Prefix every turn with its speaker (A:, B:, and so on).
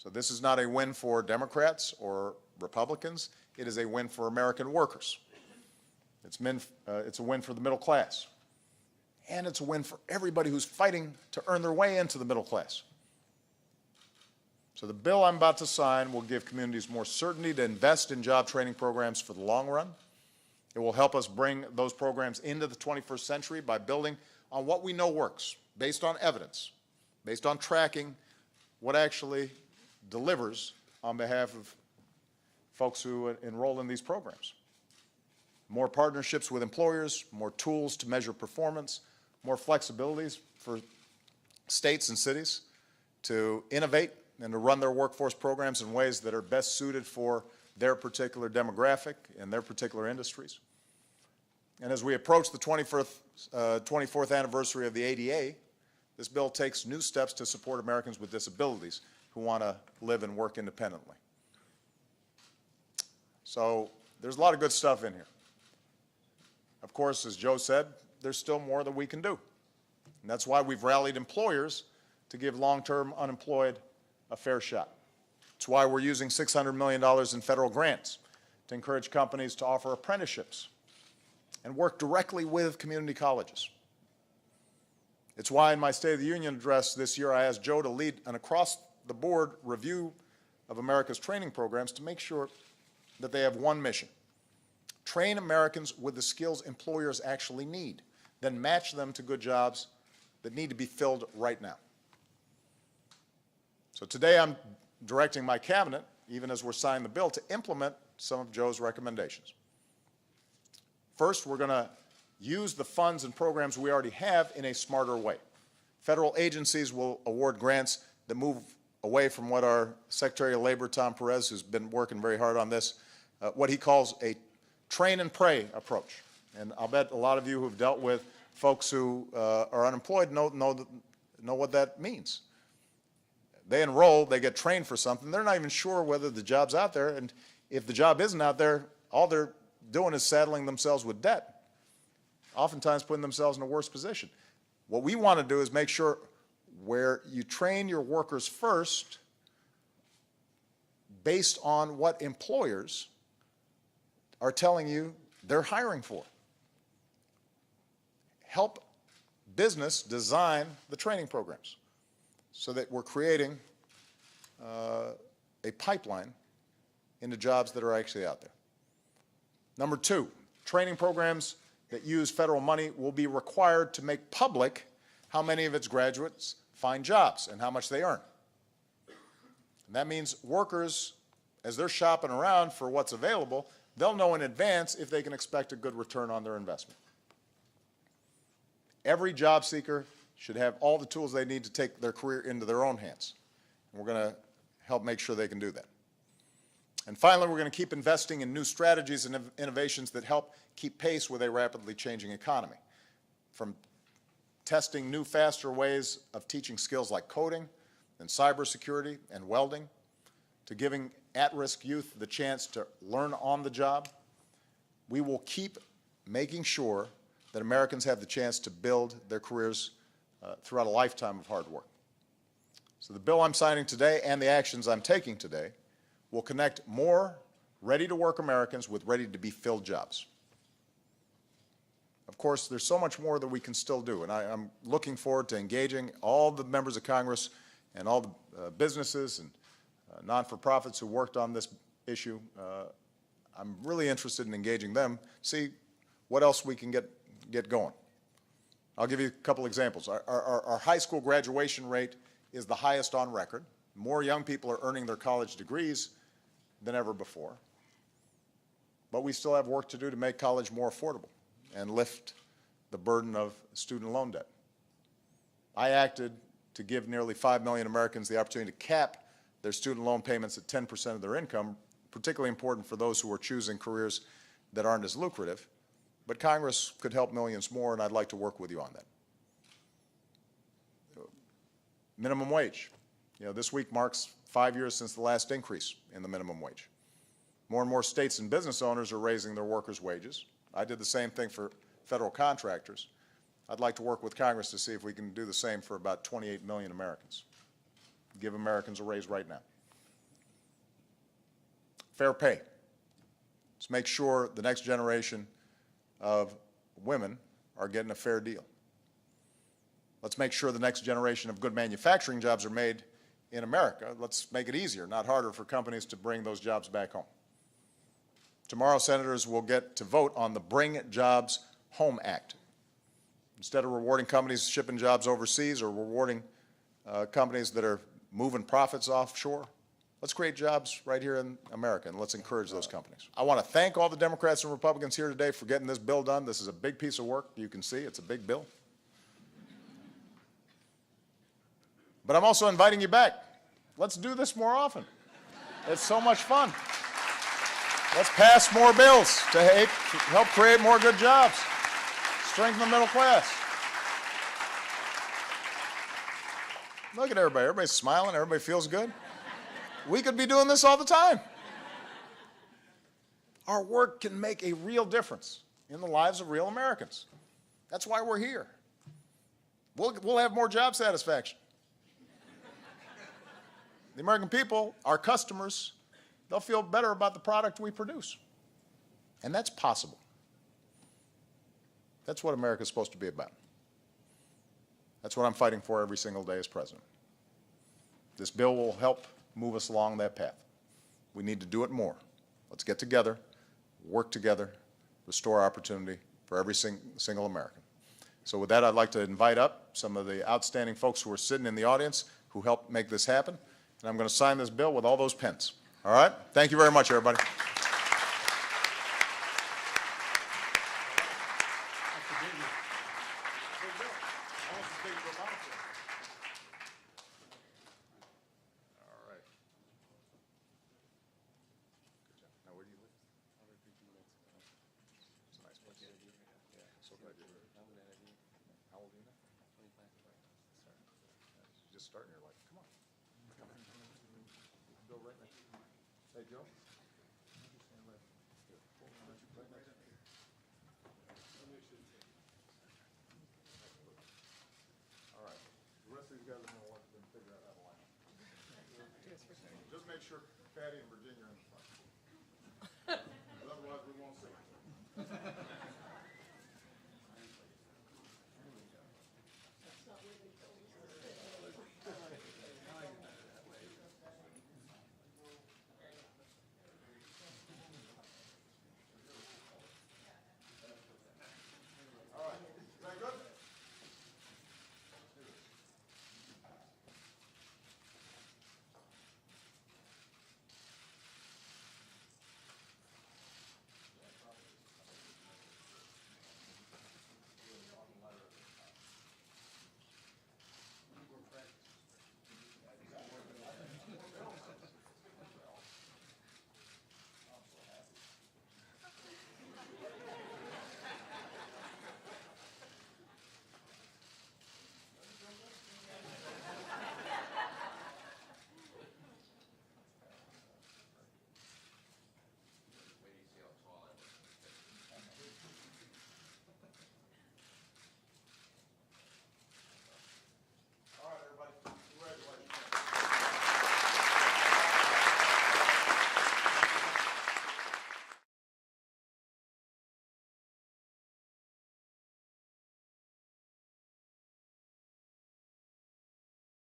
A: So this is not a win for Democrats or Republicans. It is a win for American workers. It's a win for the middle class. And it's a win for everybody who's fighting to earn their way into the middle class. So the bill I'm about to sign will give communities more certainty to invest in job training programs for the long run. It will help us bring those programs into the 21st century by building on what we know works, based on evidence, based on tracking what actually delivers on behalf of folks who enroll in these programs. More partnerships with employers, more tools to measure performance, more flexibilities for states and cities to innovate and to run their workforce programs in ways that are best suited for their particular demographic and their particular industries. And as we approach the 24th anniversary of the ADA, this bill takes new steps to support Americans with disabilities who want to live and work independently. So there's a lot of good stuff in here. Of course, as Joe said, there's still more that we can do. And that's why we've rallied employers to give long-term unemployed a fair shot. It's why we're using $600 million in federal grants to encourage companies to offer apprenticeships and work directly with community colleges. It's why in my State of the Union address this year, I asked Joe to lead an across-the-board review of America's training programs to make sure that they have one mission: train Americans with the skills employers actually need, then match them to good jobs that need to be filled right now. So today I'm directing my cabinet, even as we're signing the bill, to implement some of Joe's recommendations. First, we're going to use the funds and programs we already have in a smarter way. Federal agencies will award grants that move away from what our Secretary of Labor, Tom Perez, who's been working very hard on this, what he calls a train and pray approach. And I'll bet a lot of you who've dealt with folks who are unemployed know what that means. They enroll, they get trained for something, they're not even sure whether the job's out there, and if the job isn't out there, all they're doing is saddling themselves with debt, oftentimes putting themselves in a worse position. What we want to do is make sure where you train your workers first based on what employers are telling you they're hiring for. Help business design the training programs so that we're creating a pipeline into jobs that are actually out there. Number two, training programs that use federal money will be required to make public how many of its graduates find jobs and how much they earn. And that means workers, as they're shopping around for what's available, they'll know in advance if they can expect a good return on their investment. Every job seeker should have all the tools they need to take their career into their own hands. And we're going to help make sure they can do that. And finally, we're going to keep investing in new strategies and innovations that help keep pace with a rapidly changing economy. From testing new, faster ways of teaching skills like coding and cybersecurity and welding, to giving at-risk youth the chance to learn on the job, we will keep making sure that Americans have the chance to build their careers throughout a lifetime of hard work. So the bill I'm signing today and the actions I'm taking today will connect more ready-to-work Americans with ready-to-be-filled jobs. Of course, there's so much more that we can still do, and I'm looking forward to engaging all the members of Congress and all the businesses and non-for-profits who worked on this issue. I'm really interested in engaging them, see what else we can get going. I'll give you a couple examples. Our high school graduation rate is the highest on record. More young people are earning their college degrees than ever before. But we still have work to do to make college more affordable and lift the burden of student loan debt. I acted to give nearly 5 million Americans the opportunity to cap their student loan payments at 10% of their income, particularly important for those who are choosing careers that aren't as lucrative. But Congress could help millions more, and I'd like to work with you on that. Minimum wage. This week marks 5 years since the last increase in the minimum wage. More and more states and business owners are raising their workers' wages. I did the same thing for federal contractors. I'd like to work with Congress to see if we can do the same for about 28 million Americans. Give Americans a raise right now. fair pay. Let's make sure the next generation of women are getting a fair deal. Let's make sure the next generation of good manufacturing jobs are made in America. Let's make it easier, not harder, for companies to bring those jobs back home. Tomorrow, senators will get to vote on the Bring Jobs Home Act. Instead of rewarding companies shipping jobs overseas or rewarding companies that are moving profits offshore, let's create jobs right here in America, and let's encourage those companies. I want to thank all the Democrats and Republicans here today for getting this bill done. This is a big piece of work. You can see it's a big bill. But I'm also inviting you back. Let's do this more often. It's so much fun. Let's pass more bills to help create more good jobs, strengthen the middle class. Look at everybody. Everybody's smiling. Everybody feels good. We could be doing this all the time. Our work can make a real difference in the lives of real Americans. That's why we're here. We'll have more job satisfaction. The American people, our customers, they'll feel better about the product we produce. And that's possible. That's what America's supposed to be about. That's what I'm fighting for every single day as president. This bill will help move us along that path. We need to do it more. Let's get together, work together, restore opportunity for every single American. So with that, I'd like to invite up some of the outstanding folks who are sitting in the audience who helped make this happen. And I'm going to sign this bill with all those pens. All right? Thank you very much, everybody. Just starting your life. Come on. Go right next to me. Hey, Joe. All right. The rest of these guys are going to want to figure out how to line up. Just make sure Patty and Virginia are in the front. Otherwise, we won't see.